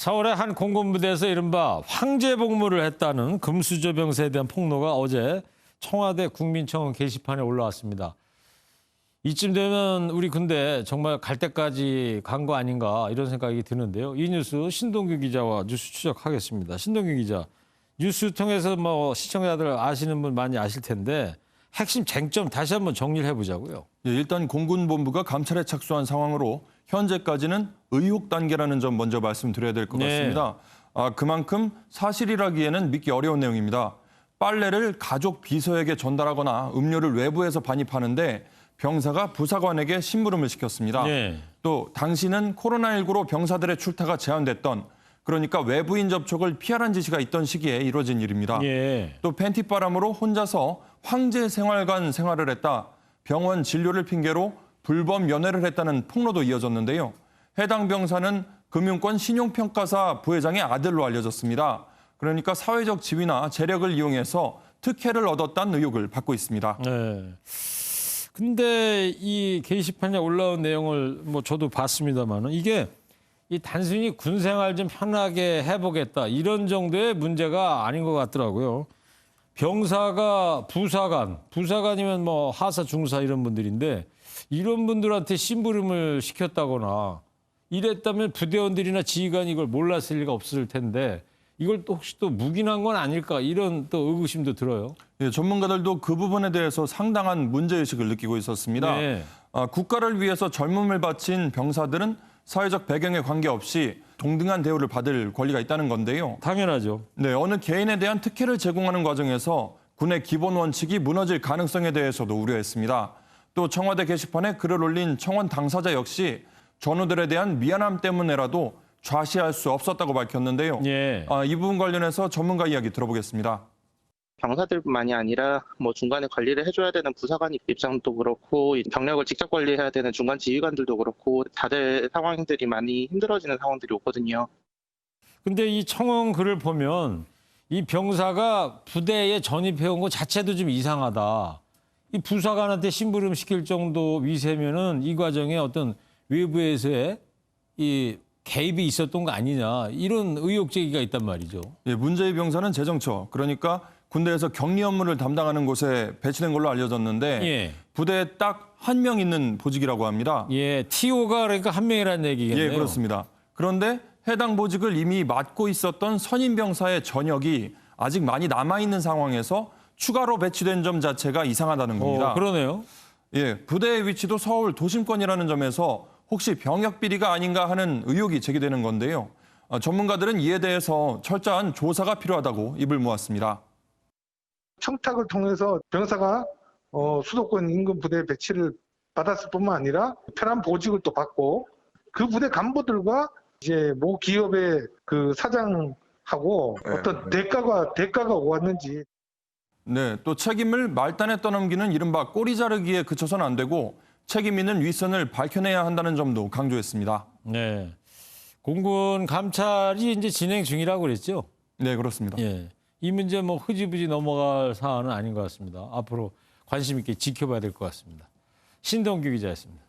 서울의 한 공군부대에서 이른바 황제 복무를 했다는 금수저 병사에 대한 폭로가 어제 청와대 국민청원 게시판에 올라왔습니다. 이쯤 되면 우리 군대 정말 갈 때까지 간 거 아닌가 이런 생각이 드는데요. 이 뉴스 신동규 기자와 뉴스 추적하겠습니다. 신동규 기자, 뉴스 통해서 뭐 시청자들 아시는 분 많이 아실 텐데 핵심 쟁점 다시 한번 정리를 해보자고요. 예, 일단 공군본부가 감찰에 착수한 상황으로 현재까지는 의혹 단계라는 점 먼저 말씀드려야 될 것 같습니다. 그만큼 사실이라기에는 믿기 어려운 내용입니다. 빨래를 가족 비서에게 전달하거나 음료를 외부에서 반입하는데 병사가 부사관에게 심부름을 시켰습니다. 네. 또 당시는 코로나19로 병사들의 출타가 제한됐던, 그러니까 외부인 접촉을 피하라는 지시가 있던 시기에 이루어진 일입니다. 예. 또 팬티바람으로 혼자서 황제 생활관 생활을 했다, 병원 진료를 핑계로 불법 연애를 했다는 폭로도 이어졌는데요. 해당 병사는 금융권 신용평가사 부회장의 아들로 알려졌습니다. 그러니까 사회적 지위나 재력을 이용해서 특혜를 얻었다는 의혹을 받고 있습니다. 네. 근데 이 게시판에 올라온 내용을 뭐 저도 봤습니다만은 이게 이 단순히 군 생활 좀 편하게 해보겠다 이런 정도의 문제가 아닌 것 같더라고요. 병사가 부사관이면 뭐 하사, 중사 이런 분들인데 이런 분들한테 심부름을 시켰다거나 이랬다면 부대원들이나 지휘관이 이걸 몰랐을 리가 없을 텐데 이걸 또 혹시 또 묵인한 건 아닐까 이런 또 의구심도 들어요. 예, 전문가들도 그 부분에 대해서 상당한 문제의식을 느끼고 있었습니다. 네. 국가를 위해서 젊음을 바친 병사들은 사회적 배경에 관계없이 동등한 대우를 받을 권리가 있다는 건데요. 당연하죠. 네, 어느 개인에 대한 특혜를 제공하는 과정에서 군의 기본 원칙이 무너질 가능성에 대해서도 우려했습니다. 또 청와대 게시판에 글을 올린 청원 당사자 역시 전우들에 대한 미안함 때문에라도 좌시할 수 없었다고 밝혔는데요. 예. 이 부분 관련해서 전문가 이야기 들어보겠습니다. 병사들뿐만이 아니라 뭐 중간에 관리를 해줘야 되는 부사관 입장도 그렇고 병력을 직접 관리해야 되는 중간 지휘관들도 그렇고 다들 상황들이 많이 힘들어지는 상황들이 오거든요. 근데 이 청원 글을 보면 이 병사가 부대에 전입해온 것 자체도 좀 이상하다. 이 부사관한테 심부름 시킬 정도 위세면은 이 과정에 어떤 외부에서의 이 개입이 있었던 거 아니냐 이런 의혹 제기가 있단 말이죠. 예, 문제의 병사는 재정처, 그러니까 군대에서 격리 업무를 담당하는 곳에 배치된 걸로 알려졌는데 예. 부대에 딱 한 명 있는 보직이라고 합니다. 예, TO가 그러니까 한 명이라는 얘기겠네요. 예, 그렇습니다. 그런데 해당 보직을 이미 맡고 있었던 선임 병사의 전역이 아직 많이 남아있는 상황에서 추가로 배치된 점 자체가 이상하다는 겁니다. 그러네요. 예, 부대의 위치도 서울 도심권이라는 점에서 혹시 병역 비리가 아닌가 하는 의혹이 제기되는 건데요. 전문가들은 이에 대해서 철저한 조사가 필요하다고 입을 모았습니다. 청탁을 통해서 병사가 수도권 인근 부대에 배치를 받았을 뿐만 아니라 편한 보직을 또 받고 그 부대 간부들과 이제 모 기업의 그 사장하고 어떤 대가가 오갔는지. 네, 또 책임을 말단에 떠넘기는 이른바 꼬리 자르기에 그쳐서는 안 되고 책임 있는 윗선을 밝혀내야 한다는 점도 강조했습니다. 네. 공군 감찰이 이제 진행 중이라고 그랬죠? 네, 그렇습니다. 예. 이 문제 뭐 흐지부지 넘어갈 사안은 아닌 것 같습니다. 앞으로 관심 있게 지켜봐야 될 것 같습니다. 신동규 기자였습니다.